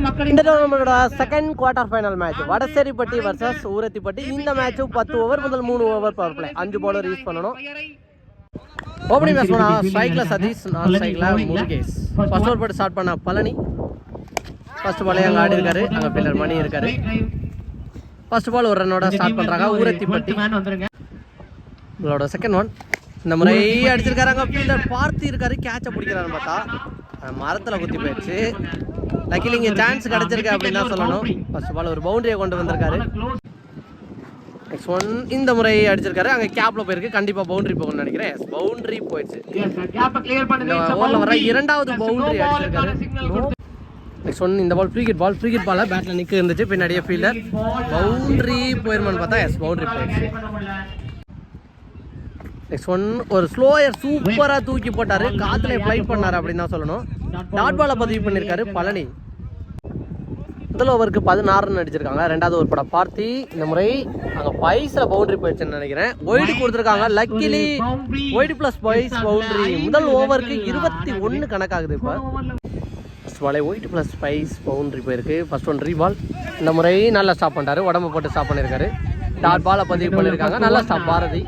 நம்மளோட second quarter final match Vadaseripatti versus Urathipatti. இந்த match 10 over முதல் 3 over power play. 5 bowler use பண்ணணும். ஓப்பனிங் பேட்ஸ்மேனா ஸ்ட்ரைக்ல சதீஷ், நான் ஸ்ட்ரைக்ல முருகேஷ். ஃபர்ஸ்ட் ஓவர் போட்டு ஸ்டார்ட் பண்ண பழனி. ஃபர்ஸ்ட் பாலே அங்க ஆடி இருக்காரு, அங்க பில்லர் மணி இருக்காரு. ஃபர்ஸ்ட் பால் ஒரு ரன்னோட ஸ்டார்ட் பண்றாங்க ஊரத்திப்பட்டி. உங்களோட செகண்ட் ஒன் இந்த முறை அடிச்சிருக்காரு, அங்க பில்லர் பார்த்து இருக்காரு, கேட்ச பிடிக்கிறாருன்னு பார்த்தா மரத்துல குத்தி போயிடுச்சு. லக்கிலி இங்க சான்ஸ் கிடைச்சிருக்கு அப்படின்னு தான் சொல்லணும். ஃபர்ஸ்ட் பால் ஒரு பவுண்டரியை கொண்டு வந்திருக்காரு. நெக்ஸ்ட் ஒன் இந்த முறை அடிச்சிருக்காரு, அங்க கேப்ல போயிருக்கு, கண்டிப்பா பவுண்டரி போகணும்னு நினைக்கிறேன். பவுண்டரி போயிடுச்சு. ஓவர்ல வர இரண்டாவது பவுண்டரி அடிச்சிருக்காரு. நெக்ஸ்ட் ஒன் இந்த பால் ஃப்ரீ கிட் பால பேட்ல நிக்க இருந்துச்சு, பின்னாடியே ஃபீல்டர் பவுண்டரி போயிருமான்னு பார்த்தா எஸ் பவுண்டரி போயிடுச்சு. நெக்ஸ்ட் ஒன் ஒரு ஸ்லோயர் சூப்பரா தூக்கி போட்டாரு, காத்துல ஃப்ளை பண்ணாரு அப்படின்னு தான் சொல்லணும். டாட் பால பதிவு பண்ணிருக்காரு பழனி. முதல் ஓவருக்கு 16 ரன் அடிச்சிருக்காங்க. ரெண்டாவது ஓவர் பட பார்த்தி இந்த முறை அங்க பைஸ்ல பவுண்டரி போயிடுச்சுன்னு நினைக்கிறேன். ஒயிட் கொடுத்துருக்காங்க, லக்கிலி ஒயிட் பிளஸ் பைஸ் பவுண்டரி. முதல் ஓவருக்கு 21 கணக்காகுது. இப்போ ஃபர்ஸ்ட் பாலே ஒயிட் பிளஸ் பைஸ் பவுண்டரி போயிருக்கு. ஃபர்ஸ்ட் ஒன் ரீபால் இந்த முறை நல்லா ஸ்டாப் பண்ணிட்டாரு, உடம்பு போட்டு ஸ்டாப் பண்ணிருக்காரு. டாட் பால பதிவு பண்ணிருக்காங்க, நல்லா ஸ்டாப் பாரதி.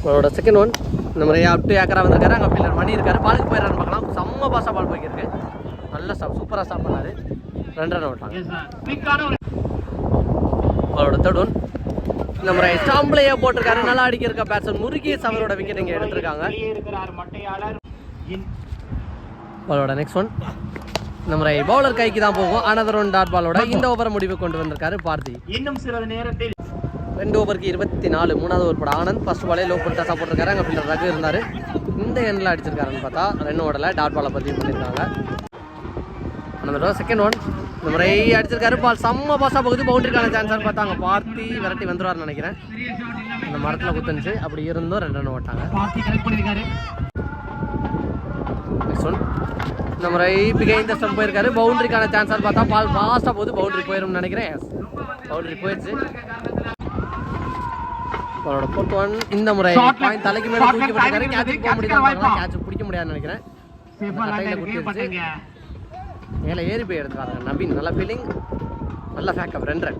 அவரோட செகண்ட் ஒன் இந்த முறை அப் டு ஏக்கரா வந்திருக்காரு, அங்கே பில்லர் மணி இருக்காரு, பாலுக்கு போயிடறான்னு பார்க்கலாம். செம்ம பாஸா பால் போய்க்கிருக்கு, நல்ல ஸ்டாப், சூப்பராக ஸ்டாப் பண்ணாரு. 2 ரன் விட்டாங்க. அவரோட தேர்ட் ஒன் இந்த முறை ஸ்டாம்ப்லேயே போட்டிருக்காரு, நல்லா அடிக்கிற பேட்ஸ்மேன் முருகேஷ் அவரோட விக்கெட் இங்கே எடுத்திருக்காங்க. அவரோட நெக்ஸ்ட் ஒன் இந்த முறை பவுலர் கைக்கு தான் போகும். அனதர் ஒன் டாட் பாலோட இந்த ஓவரை முடிவு கொண்டு வந்திருக்காரு பார்த்தி. இன்னும் சிறிது நேரத்தில் 2 ஓவருக்கு 24. மூணாவது ஓவர் பட ஆனந்த். ஃபர்ஸ்ட் பாலே லோ புல் டஸ்ஸாக போட்டிருக்காரு, அங்கே பில்லர் ரகு இருந்தார். இந்த எண்ணில் அடிச்சிருக்காருன்னு பார்த்தா 2 ஓடல, டாட் பாலை பதிவு பண்ணியிருக்காங்க. அந்த செகண்ட் ஒன் இந்த முறை அடிச்சிருக்காரு, பால் செம்ம பாஸாக போகுது, பவுண்டரிக்கான சான்ஸ் பார்த்தா அங்கே பார்த்தி விரட்டி வந்துருவார்னு நினைக்கிறேன். அந்த மரத்தில் குத்துனுச்சு, அப்படி இருந்தும் 2 ரன் ஓட்டாங்க. நெக்ஸ்ட் ஒன் இந்த முறை பிகைந்த ஸ்டம்ப் போயிருக்காரு, பவுண்டரிக்கான சான்ஸ் பார்த்தா பால் ஃபாஸ்ட்டாக போகுது, பவுண்டரி போயிடும்னு நினைக்கிறேன். பவுண்டரி போயிடுச்சு. அவரோட ஃபோர்த் ஒன் இந்த முறை பாயிண்ட் தலைக்கு மேலே தூக்கி போட்டிருக்காரு, கேட்ச் போக முடியாது, கேட்ச் பிடிக்க முடியாதுன்னு நினைக்கிறேன். கையில் குத்திருச்சு, மேலே ஏறி போய் எடுத்துக்காங்க நவீன். நல்ல ஃபீலிங், நல்ல ஃபேக்கப். 2 ரன்.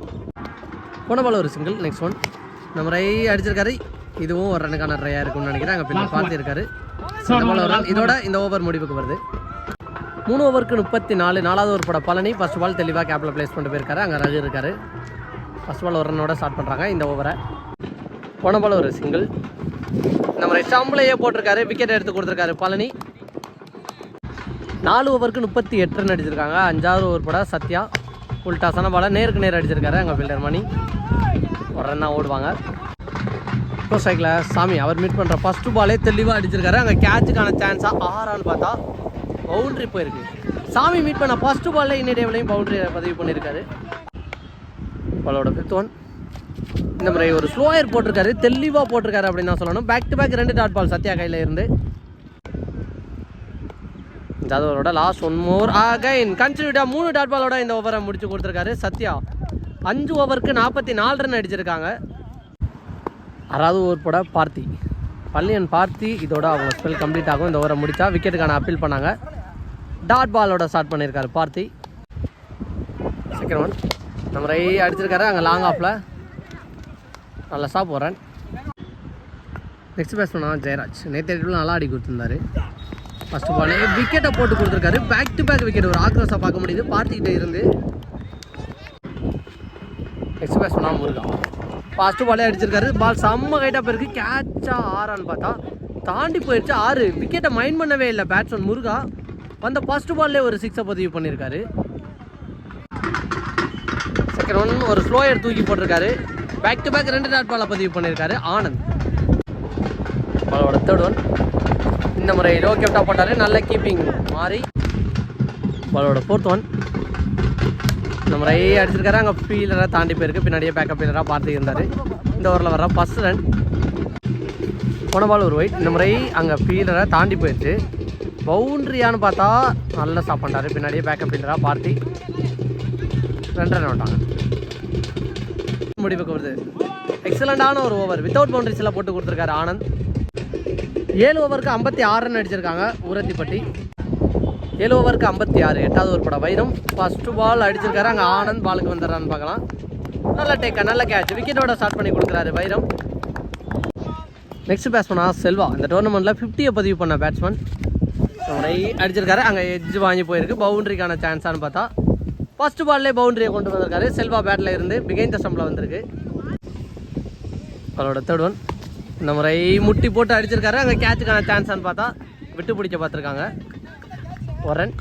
போன பால் ஒரு சிங்கிள். நெக்ஸ்ட் ஒன் இந்த முறை அடிச்சிருக்காரு, இதுவும் ஒரு ரன்னுக்கான ட்ரையாக இருக்கும்னு நினைக்கிறேன். அங்கே பில்லர் பார்த்துருக்காரு. இந்த பால் ஒரு ரன். இதோட இந்த ஓவர் முடிவுக்கு வருது. 3 ஓவருக்கு 34. 4வது ஓவர் பட பழனி. ஃபர்ஸ்ட் பால் தெளிவாக கேப்பில் பிளேஸ் பண்ணிட்டு போயிருக்காரு, அங்கே ரகு இருக்காரு. ஃபர்ஸ்ட் பால் ஒரு ரன்னோட ஸ்டார்ட் பண்ணுறாங்க இந்த ஓவரை. போன பால் ஒரு சிங்கிள். இந்த மாதிரி ஸ்டாம்பிளையே போட்டிருக்காரு, விக்கெட் எடுத்து கொடுத்துருக்காரு பழனி. 4 ஓவருக்கு 38 ரன் அடிச்சிருக்காங்க. 5வது ஓவர் பட சத்யா உல்டாசான பாலை நேருக்கு நேர் அடிச்சிருக்காரு, அங்கே பில்டர் மணி. ஒரு ரன்னாக ஓடுவாங்க. இப்போ ஸ்ட்ரைக்கில் சாமி அவர் மீட் பண்ணுற ஃபர்ஸ்ட் பாலே தெளிவாக அடிச்சிருக்காரு, அங்கே கேட்சுக்கான சான்ஸாக ஆறான்னு பார்த்தா பவுண்டரி போயிருக்கு. சாமி மீட் பண்ண ஃபர்ஸ்ட் பாலில் இன்னிடையிலையும் பவுண்டரி பதிவு பண்ணியிருக்காரு. பாலோட 5th ஒன் இந்த முறை ஒரு ஸ்லோயர் போட்டிருக்காரு, தெளிவாக போட்டிருக்காரு அப்படின்னு தான் சொல்லணும். Back to back 2 dot ball Sathya கையில் இருந்து. ஜாதவரோட லாஸ்ட் 1 மோர் அகைன் கன்டினியூட்டாக 3 டாட் பாலோட இந்த ஓவரை முடிச்சு கொடுத்துருக்காரு சத்யா. 5 ஓவருக்கு 44 ரன் அடிச்சிருக்காங்க. 6வது ஓவர் போட பார்த்தி பள்ளியன் பார்த்தி. இதோட அவங்க ஸ்பெல் கம்ப்ளீட் ஆகும். இந்த ஓவரை முடித்தா விக்கெட்டுக்கான அப்பீல் பண்ணாங்க. டாட் பாலோட ஸ்டார்ட் பண்ணியிருக்காரு பார்த்தி. செகண்ட் ஒன் இந்த முறை அடிச்சிருக்காரு, அங்கே லாங் ஆஃபில் நல்லா ஸ்டாப் போகிறேன். நெக்ஸ்ட் பேட்ஸ்மேனா ஜெயராஜ். நேற்று நல்லா அடி கொடுத்துருந்தாரு. ஃபர்ஸ்ட் பால் விக்கெட்டை போட்டு கொடுத்துருக்காரு, பேக் டு பேக் விக்கெட். ஒரு ஆக்ரோஸாக பார்க்க முடியுது பார்த்திக்கிட்டே இருந்து. நெக்ஸ்ட் பேட்ஸ்மேனா முருகா. ஃபர்ஸ்ட் பாலே அடிச்சிருக்காரு, பால் செம்ம கைட்டாக போயிருக்கு, கேட்சா ஆறான்னு பார்த்தா தாண்டி போயிடுச்சு. 6 விக்கெட்டை மைண்ட் பண்ணவே இல்லை பேட்ஸ்மேன் முருகா. வந்த ஃபர்ஸ்ட் பால்லே ஒரு 6 பதிவு பண்ணியிருக்காரு. செகண்ட் ஒன் ஒரு ஸ்லோயர் தூக்கி போட்டிருக்காரு, பேக் டு பேக் 2 டாட் பாலை பதிவு பண்ணியிருக்காரு ஆனந்த். பாலோட தேர்ட் ஒன் இந்த முறை லோ கேப்டாக போட்டார், நல்ல கீப்பிங் மாறி. பாலோட ஃபோர்த் ஒன் இந்த முறை அடிச்சிருக்காரு, அங்கே ஃபீல்டரை தாண்டி போயிருக்கு, பின்னாடியே பேக்கப் ஃபீல்டராக பார்த்து இருந்தார். இந்த ஓவரில் வர ஃபர்ஸ்ட் ரன். போன பால் ஒரு ஒயிட். இந்த முறை அங்கே ஃபீல்டரை தாண்டி போயிடுச்சு, பவுண்ட்ரியான்னு பார்த்தா நல்லா ஸ்டாப் பண்ணார், பின்னாடியே பேக்கப் ஃபீல்டராக பார்த்து. 2 ரன் விட்டாங்க. முடிவுக்கு வருது. எக்ஸலண்டான ஒரு ஓவர் வித்தவுட் பவுண்டரிஸில் போட்டு கொடுத்துருக்காரு ஆனந்த். 7 ஓவருக்கு 56 ரன் அடிச்சிருக்காங்க ஊரத்திப்பட்டி. 7 ஓவருக்கு 56, 8வது ஓவர் போட வைரம். ஃபர்ஸ்ட் பால் அடிச்சிருக்காரு, அங்கே ஆனந்த் பாலுக்கு வந்துடுறான்னு பார்க்கலாம். நல்ல டேக்கா, நல்ல கேட்ச், விக்கெட்டோட ஸ்டார்ட் பண்ணி கொடுக்குறாரு வைரம். நெக்ஸ்ட் பேட்ஸ்மனா செல்வா, இந்த டோர்னமெண்ட்டில் 50 பதிவு பண்ண பேட்ஸ்மேன். அடிச்சிருக்காரு, அங்கே எட்ஜ் வாங்கி போயிருக்கு. பவுண்டரிக்கான சான்ஸான்னு பார்த்தா ஃபர்ஸ்ட் பால்லே பவுண்டரியை கொண்டு வந்திருக்காரு. செல்வா பேட்டில் இருந்து பிகைண்ட் த ஸ்டம்பில் வந்திருக்கு. அவரோட தேர்ட் ஒன். இந்த முறை முட்டி போட்டு அடிச்சிருக்காரு, அங்கே கேட்சுக்கான சான்ஸான்னு பார்த்தா விட்டு பிடிக்க பார்த்துருக்காங்க. ஒரு ரன்,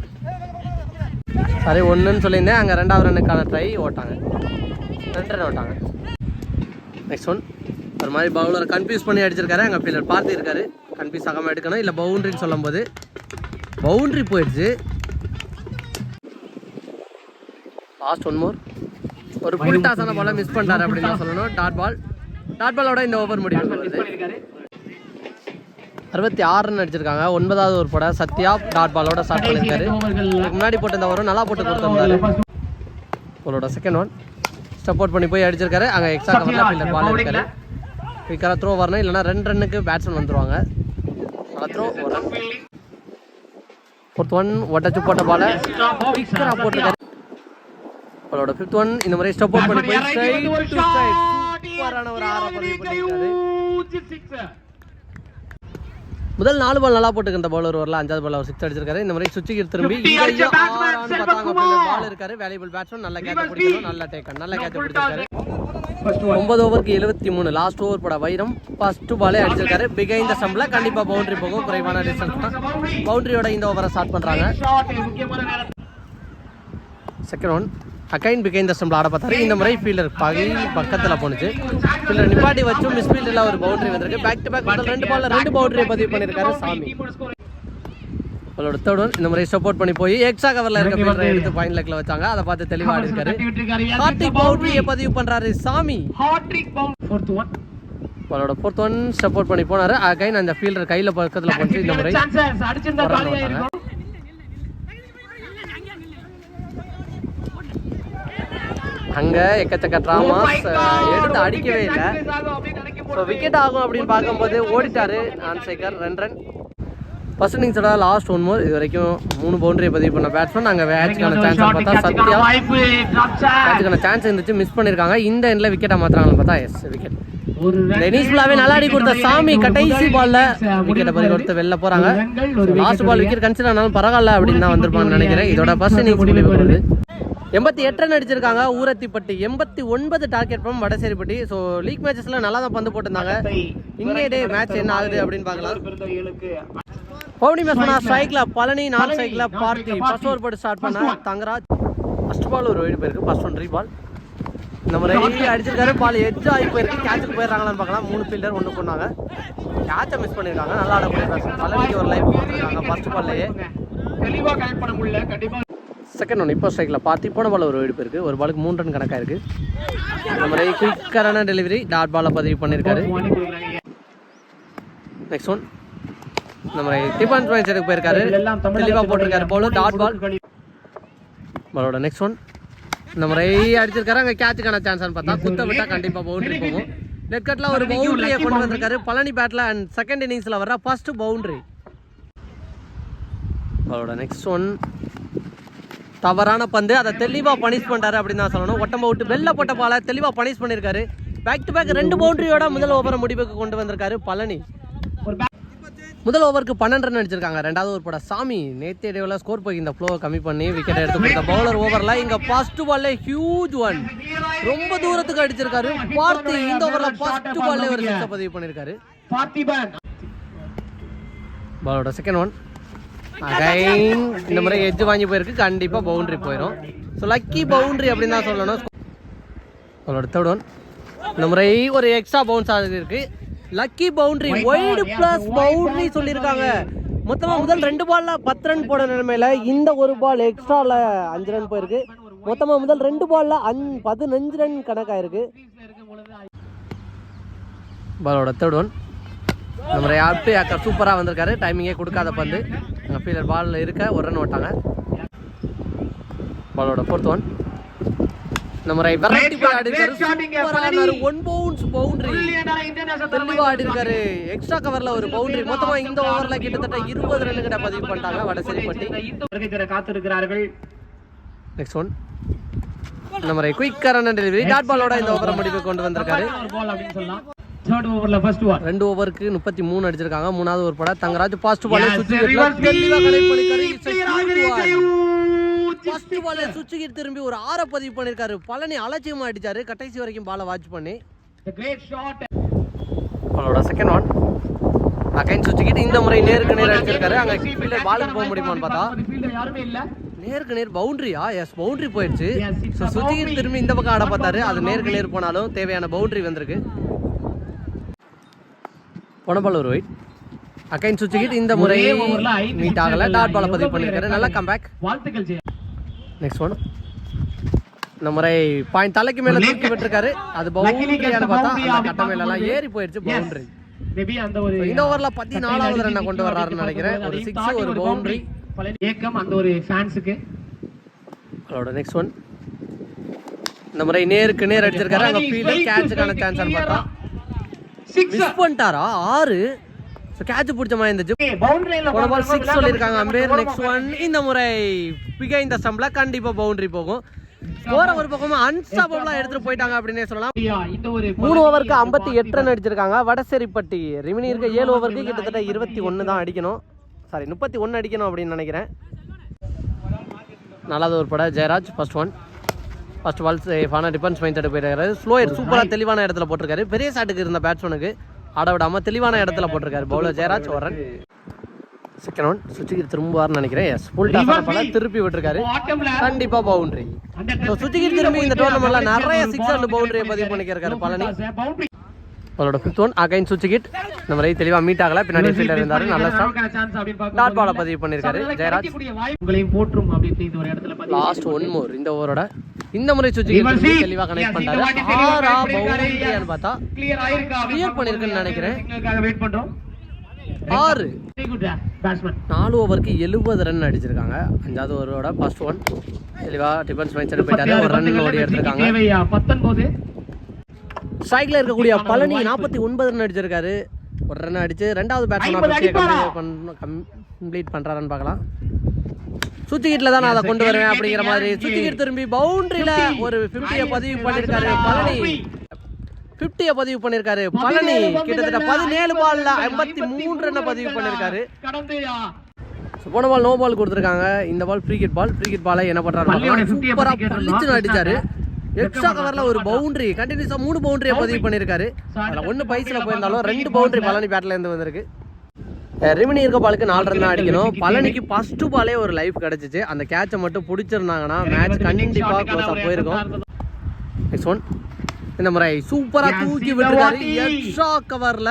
சரி 1ன்னு சொல்லியிருந்தேன், அங்கே 2வது ரன்னுக்கான ட்ரை ஓட்டாங்க, 2 ரன் ஓட்டாங்க. Next one. ஒரு மாதிரி பவுலரை கன்ஃபியூஸ் பண்ணி அடிச்சிருக்காரு, அங்கே ஃபீல்டர் பார்த்து இருக்காரு, கன்ஃபியூஸ் ஆகாமல் எடுக்கணும், இல்லை பவுண்ட்ரின்னு சொல்லும் போது பவுண்ட்ரி போயிடுச்சு. Last one more. ஒரு ஃபுல் டாஸான பாலை மிஸ் பண்ணிட்டாரு அப்படின்னு தான் சொல்லணும். டாட் பாலோட இந்த ஓவர் முடிவு வருது. 66 ரன் அடிச்சிருக்காங்க. 9வது ஓவர் போட சத்யா டாட் பாலோட ஸ்டார்ட் பண்ணியிருக்காரு. முன்னாடி போட்டு இந்த ஓவர் நல்லா போட்டு கொடுத்துருந்தாரு. அவரோட செகண்ட் ஒன் சப்போர்ட் பண்ணி போய் அடிச்சிருக்காரு, அங்கே எக்ஸ்ட்ரா கவரில் ஃபீல்டர் பால் இருக்காரு. குயிக்காக த்ரோ வரணும், இல்லைனா 2 ரன்னுக்கு பேட்ஸ்மேன் வந்துடுவாங்க. த்ரோ ஒரு ரன். 4th ஒன் ஒட்டச்சு போட்ட பாலை குயிக்காக போட்டிருக்காரு. அவரோட 5th ஒன் இந்த மாதிரி சப்போர்ட் பண்ணி போய் ஸ்ட்ரைட் டு ஸ்ட்ரைட் சூப்பரான ஒரு 6 பதிவு பண்ணியிருக்காரு. முதல் 4 பால் நல்லா போட்டுக்க இந்த பவுலர் வரல, 5வது பால் 6 அடிச்சிருக்காரு. இந்த மாதிரி சுவிட்சுக்கு திரும்பி பால் இருக்காரு. வேல்யூபிள் பேட்ஸ்மேன், நல்ல கேட்ச் பிடிக்கணும், நல்ல டேக்கன், நல்ல கேட்ச் பிடிச்சிருக்காரு. 9 ஓவருக்கு 73, லாஸ்ட் ஓவர் போட வைரம். ஃபர்ஸ்ட் பாலே அடிச்சிருக்காரு, பிகைண்ட் த ஸ்டம்பில் கண்டிப்பாக பவுண்டரி போகும், குறைவான டிஸ்டன்ஸ் தான். பவுண்டரியோட இந்த ஓவரை ஸ்டார்ட் பண்ணுறாங்க. Second one. Again behind the ஸ்டம்பில் ஆட பார்த்தாரு. இந்த முறை ஃபீல்டர் பக்கத்தில் போணுச்சு, ஃபீல்டர் நிப்பாட்டி வச்சும் மிஸ் ஃபீல்டில் ஒரு பவுண்டரி வந்திருக்கு. பேக் டு பேக் முதல் 2 பாலில் 2 பவுண்டரியை பதிவு பண்ணியிருக்காரு சாமி. அவளோட தேர்ட் ஒன் இந்த முறை சப்போர்ட் பண்ணி போய் எக்ஸ்ட்ரா கவரில் இருக்க ஃபீல்டரை எடுத்து பாயிண்ட் லெக்கில் வச்சாங்க, அதை பார்த்து தெளிவாக ஆடிருக்காரு. ஹாட்ரிக் பவுண்டரியை பதிவு பண்ணுறாரு சாமி. அவளோட 4th ஒன் சப்போர்ட் பண்ணி போனார். அகைன் அந்த ஃபீல்டர் கையில் பக்கத்தில் போச்சு. இந்த முறை அங்கே எக்கச்சக்க ட்ராமாஸ் எடுத்து அடிக்கவே இல்லை. ஸோ விக்கெட் ஆகும் அப்படின்னு பார்க்கும்போது ஓடிட்டாரு நான்சேகர். 2 ரன். ஃபர்ஸ்ட் இன்னிங்ஸோட லாஸ்ட் 1 மோர். இது வரைக்கும் 3 பவுண்டரியை பதிவு பண்ண பேட்ஸ்மேன். அங்கே மேட்சுக்கான சான்ஸ் பார்த்தா சத்யா மேட்சுக்கான சான்ஸ் இருந்துச்சு, மிஸ் பண்ணியிருக்காங்க. இந்த எண்ணில் விக்கெட்டை மாற்றுறாங்கன்னு பார்த்தா எஸ் விக்கெட். டெனிஸ் ஃபுல்லாவே நல்லா ஆடி கொடுத்த சாமி கடைசி பால்ல விக்கெட்டை பறி கொடுத்து வெளில போறாங்க. லாஸ்ட் பால் விக்கெட் கன்சிடர் ஆனாலும் பரவாயில்ல அப்படின்னு தான் வந்திருப்பாங்கன்னு நினைக்கிறேன். இதோட ஃபர்ஸ்ட் இன்னிங்ஸ் முடிவு வருது. 88 ரன் அடிச்சிருக்காங்க Urathipatti. 89 target from Vadaseripatti. So league மேட்சஸ்ல நல்லா தான் பந்து போட்டிருந்தாங்க. இன்னே டே மேட்ச் என்ன ஆகுது அப்படின்னு பார்க்கலாம். ஓப்பனிங் பேட்ஸ்மேனா ஸ்ட்ரைக்ல பழனி, நான் ஸ்ட்ரைக்ல பார்த்தி. ஃபர்ஸ்ட் ஓவர் போட்டு ஸ்டார்ட் பண்ண தங்கராஜ். ஃபர்ஸ்ட் பால் ஒரு வைடு போயிருக்கு, ஃபர்ஸ்ட் ஒன் ரீபால். இந்த முறை அடிச்சிருக்காரு, பால் எட்ஜ் ஆகி போயிருக்கு. கேட்சுக்கு போயிடுறாங்களான்னு பார்க்கலாம். 3 ஃபீல்டர் 1 கொண்டாங்க. கேட்சை மிஸ் பண்ணியிருக்காங்க. நல்லா ஆடக்கூடிய பேட்ஸ்மேன் பழனிக்கு ஒரு லைஃப் கொடுத்துருக்காங்க ஃபர்ஸ்ட் பால்லையே. செகண்ட் ஒன் இப்போ ஸ்ட்ரைக்கில் பார்த்து போன பால் ஒரு வைடு போயிருக்கு. ஒரு பாலுக்கு 3 ரன் கணக்காக இருக்குது. இந்த முறை குயிக்கரான டெலிவரி டாட் பாலை பதிவு பண்ணியிருக்காரு. நெக்ஸ்ட் ஒன் இந்த முறை டிஃபென்ஸ் மைண்ட் செட்டுக்கு போயிருக்காரு, தெளிவாக போட்டிருக்காரு பவுலர் டாட் பால். பாலோட நெக்ஸ்ட் ஒன் இந்த முறை அடிச்சிருக்காரு. அங்கே கேட்சுக்கான சான்ஸ்னு பார்த்தா குத்த விட்டால் கண்டிப்பாக பவுண்டரி போகும். லெட் கட்டில் ஒரு பவுண்டரியை கொண்டு வந்திருக்காரு பழனி பேட்டில். அண்ட் செகண்ட் இன்னிங்ஸில் வர ஃபர்ஸ்ட் பவுண்டரி. பாலோட நெக்ஸ்ட் ஒன் தவறான பந்து, அதை தெளிவாக பனிஷ் பண்ணுறாரு அப்படின்னு தான் சொல்லணும். ஒட்டம்ப விட்டு வெளில போட்ட பாலை தெளிவாக பனிஷ் பண்ணியிருக்காரு. பேக் டு பேக் 2 பவுண்டரியோட முதல் ஓவரை முடிவுக்கு கொண்டு வந்திருக்காரு பழனி. முதல் ஓவருக்கு 12 ரன் அடிச்சிருக்காங்க. 2வது ஓவர் போட சாமி நேற்று இடையில ஸ்கோர் போய் இந்த ஃப்ளோவை கம்மி பண்ணி விக்கெட் எடுத்து கொடுத்த பவுலர் ஓவரில் இங்கே ஃபர்ஸ்ட் பால்ல ஹியூஜ் ஒன் ரொம்ப தூரத்துக்கு அடிச்சிருக்காரு பார்த்தி. இந்த ஓவரில் ஃபர்ஸ்ட் பால்ல ஒரு சிக்ஸை பதிவு பண்ணியிருக்காரு. பாலோட செகண்ட் ஒன் அகைன் இந்த முறை எட்ஜ் வாங்கி போயிருக்கு, கண்டிப்பாக பவுண்டரி போயிடும். ஸோ லக்கி பவுண்டரி அப்படின்னு தான் சொல்லணும். அவளோட தேர்ட் ஒன் இந்த முறை ஒரு எக்ஸ்ட்ரா பவுன்ஸ் ஆகுது இருக்கு. Lucky boundary wide plus boundary சொல்லியிருக்காங்க. மொத்தமாக முதல் 2 பால்ல 10 ரன் போட நிலைமையில இந்த ஒரு பால் எக்ஸ்ட்ரால 5 ரன் போயிருக்கு. மொத்தமாக முதல் 2 பால்ல 15 ரன் கணக்காயிருக்கு. பாலோட தேர்ட் ஒன் இந்த முறை ஆப்டு யாக்கர் சூப்பராக வந்திருக்காரு. டைமிங்கே கொடுக்காத பந்து ஃபீல்டர் பாலில் இருக்க 1 ரன் ஓட்டாங்க. பாலோட 4th ஒன் நம்ம வெரைட்டி போய் ஆடி இருக்காரு. சூப்பரா ஆடினாரு. 1 பவுன்ஸ் பவுண்டரி தெளிவா ஆடி இருக்காரு. எக்ஸ்ட்ரா கவர்ல ஒரு பவுண்டரி. மொத்தமா இந்த ஓவர்ல கிட்டத்தட்ட 20 ரன் கிட்ட பதிவு பண்ணிட்டாங்க வடசேரிப்பட்டி. காத்திருக்கிறார்கள். நெக்ஸ்ட் ஒன் நம்ம குயிக்கான டெலிவரி டாட் பாலோட இந்த ஓவரை முடிவு கொண்டு வந்திருக்காரு. Third overல first one. 2 ஓவருக்கு 33 அடிச்சிருக்காங்க. மூணாவது ஓவர் போட தங்கராஜ் ஃபாஸ்ட் பால் சுத்தி தெளிவா கனெக்ட் பண்ணிருக்காரு. ஃபர்ஸ்ட் பால் சுத்தி திரும்பி ஒரு 6 பதிவு பண்ணிருக்காரு. பழனி அலட்சியமா அடிச்சாரு. கடைசி வரைக்கும் பாலை வாட்ச் பண்ணி The great shot. பாலோட செகண்ட் ஒன் அகைன் சுத்திக்கிட்டு இந்த முறை நேருக்கு நேர் அடிச்சிருக்காரு. அங்க ஃபீல்டர் பாலுக்கு போக முடியுமான்னு பார்த்தா ஃபீல்டர் யாருமே இல்ல. நேருக்கு நேர் பவுண்டரியா? எஸ் பவுண்டரி போயிடுச்சு. ஸோ சுத்திக்கிட்டு திரும்பி இந்த பக்கம் ஆட பார்த்தாரு. அது நேருக்கு நேர் போனாலும் தேவையான பவுண்டரி வந்திருக்கு. போன பால் ஒரு வைட். அகைன் சுத்திக்கிட்டு இந்த முறை மீட் ஆகல. டாட் பால பதிவு பண்ணிருக்காரு. நல்ல கம்பேக். வாழ்த்துக்கள். நெக்ஸ்ட் ஒன் இந்த முறை பாயிண்ட் தலைக்கு மேல தூக்கி விட்டுருக்காரு. அது பவுண்டரியான்னு பார்த்தா அந்த கட்ட மேல எல்லாம் ஏறி போயிடுச்சு. பவுண்டரி. மேபி அந்த ஒரு இந்த ஓவர்ல 14வது ரன்னை கொண்டு வர்றாருன்னு நினைக்கிறேன். ஒரு 6 ஒரு பவுண்டரி. ஏக்கம் அந்த ஒரு ஃபேன்ஸ்க்கு. அதோட நெக்ஸ்ட் ஒன் இந்த முறை நேருக்கு நேர் அடிச்சிருக்காரு. அங்க ஃபீல்டர் கேட்சுக்கான சான்ஸ் பார்த்தா மிஸ் பண்ணிட்டாரா? 6 கேட்ச் பிடிச்ச மாதிரி இருந்துச்சு. போன பால் 6 சொல்லியிருக்காங்க அம்பேர். நெக்ஸ்ட் ஒன் இந்த முறை பிகைன் த ஸ்டம்ப்ல கண்டிப்பா பவுண்டரி போகும். ஸ்கோரை ஒரு பக்கமா அன்ஸ்டாப்பபிளா எடுத்துட்டு போயிட்டாங்க அப்படின்னே சொல்லலாம். 3 ஓவருக்கு 58 ரன் அடிச்சிருக்காங்க வடசேரிப்பட்டி. ரிமினி இருக்க 7 ஓவருக்கு கிட்டத்தட்ட 21 தான் அடிக்கணும். சாரி 31 அடிக்கணும் அப்படின்னு நினைக்கிறேன். நாலாவது ஒரு பட Jayaraj first one. First ball சேஃபான டிஃபென்ஸ் மைண்ட் எடுத்து போயிருக்காரு. ஸ்லோயர் சூப்பராக தெளிவான இடத்துல போட்டிருக்காரு. பெரிய ஷாட்டுக்கு இருந்த பேட்ஸ்மேனுக்கு ஆட விடாம தெளிவான இடத்துல போட்டிருக்காரு பவுலர் ஜெயராஜ். ஒரு ரன். செகண்ட் ஒன் சுச்சிக்கு திரும்புவார்னு நினைக்கிறேன். எஸ் ஃபுல் டாஸ் திருப்பி விட்டுருக்காரு. கண்டிப்பா பவுண்டரி. சுச்சிக்கு திரும்பி இந்த டோர்னமெண்ட்ல நிறைய 6 அண்ட் பவுண்டரியை பதிவு பண்ணிக்கிறாரு பழனி. அவரோட ஃபிஃப்த் ஒன் அகைன் சுச்சிகிட் இந்த மாதிரி தெளிவா மீட் ஆகல. பின்னாடி ஃபீல்டர் இருந்தாரு. நல்ல ஸ்டார்ட் டாட் பால பதிவு பண்ணிருக்காரு ஜெயராஜ். லாஸ்ட் ஒன் மோர் இந்த ஓவரோட இந்த முறை சுச்சிகிட் தெளிவா கனெக்ட் பண்ணிட்டாரு. 6 பவுண்டரியான்னு பார்த்தா கிளியர் பண்ணிருக்குன்னு நினைக்கிறேன். 6 4 ஓவருக்கு 70 ரன் அடிச்சிருக்காங்க. 5வது ஓவரோட ஃபர்ஸ்ட் ஒன் தெளிவா டிஃபென்ஸ் மைண்ட் செட் போயிட்டாரு. ஒரு ரன் ஓடி எடுத்திருக்காங்க. 19 ஸ்ட்ரைக்ல இருக்கக்கூடிய பழனி 49 ரன் அடிச்சிருக்காரு. ஒரு ரன் அடிச்சு ரெண்டாவது பேட்ஸ்மேன் கம்ப்ளீட் பண்றாருன்னு பார்க்கலாம். சுத்திகிட்ல தான் நான் அதை கொண்டு வருவேன் அப்படிங்கிற மாதிரி சுத்திகிட் திரும்பி பவுண்டரியில ஒரு 50 பதிவு பண்ணிருக்காரு பழனி. 50 பதிவு பண்ணிருக்காரு பழனி. கிட்டத்தட்ட 17 பால்ல 53 ரன் பதிவு பண்ணிருக்காரு. போன பால் நோ பால் கொடுத்துருக்காங்க. இந்த ball free hit ball. Free hit பாலை என்ன பண்றாரு? சூப்பரா பளிச்சுன்னு அடிச்சாரு. எக்ஸ்ட்ரா கவர்ல ஒரு பவுண்டரி கண்டினியூஸா 3 பவுண்டரியை பதிவு பண்ணிருக்காரு. அதுல 1 பைஸ்ல போயிருந்தாலும் 2 பவுண்டரி பழனி பேட்ல இருந்து வந்திருக்கு. ரிமினி இருக்க பாலுக்கு 4 ரன் தான் அடிக்கணும். பழனிக்கு ஃபர்ஸ்ட் பாலே ஒரு லைஃப் கிடைச்சிச்சு. அந்த கேட்சை மட்டும் பிடிச்சிருந்தாங்கன்னா மேட்ச் கண்டிப்பா க்ளோஸா போயிருக்கும். நெக்ஸ்ட் ஒன் இந்த முறை சூப்பரா தூக்கி விட்டுருக்காரு. எக்ஸ்ட்ரா கவர்ல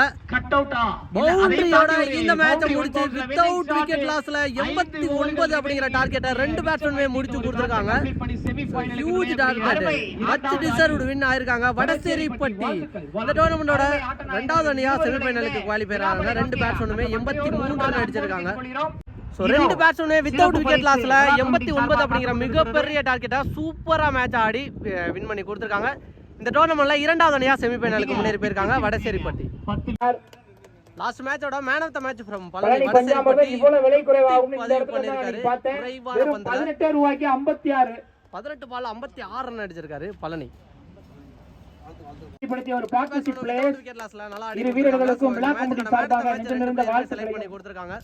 பவுண்டரியோட இந்த மேட்சை முடிச்சு வித்தவுட் விக்கெட் லாஸ்ல 89 அப்படிங்கிற டார்கெட்டை 2 பேட்ஸ்மேனுமே முடிச்சு கொடுத்திருக்காங்க. Huge target. Much deserved win ஆயிருக்காங்க வடசேரிப்பட்டி. இந்த டோர்னமெண்டோட 2வது அணியா செமிஃபைனலுக்கு குவாலிஃபை ஆனாங்க. 2 பேட்ஸ்மேனுமே 83 ரன் அடிச்சிருக்காங்க. ஸோ 2 பேட்ஸ்மேனுமே வித்தவுட் விக்கெட் லாஸ்ல 89 அப்படிங்கிற மிகப்பெரிய டார்கெட்டா சூப்பரா மேட்ச் ஆடி வின் பண்ணி கொடுத்திருக்காங்க. இந்த டோர்னமெண்ட்ல 2வது அணியா செமிஃபைனலுக்கு முன்னேறி போயிருக்காங்க வடசேரிப்பட்டி. லாஸ்ட் மேட்சோட man of the match from Palani Vadaseripatti. இவ்வளவு விலை குறைவாகும் இந்த இடத்துல நான் பார்த்தேன். 18 ரூபாய்க்கு 56 18 பால் 56 ரன் அடிச்சிருக்காரு பழனி. இப்படி ஒரு பார்ட்னர்ஷிப் பிளேயர் விக்கெட் லாஸ்ல நல்லா ஆடி இரு வீரர்களுக்கும் விழா கமிட்டி சார்பாக நின்று வாழ்த்துக்களை கொடுத்திருக்காங்க.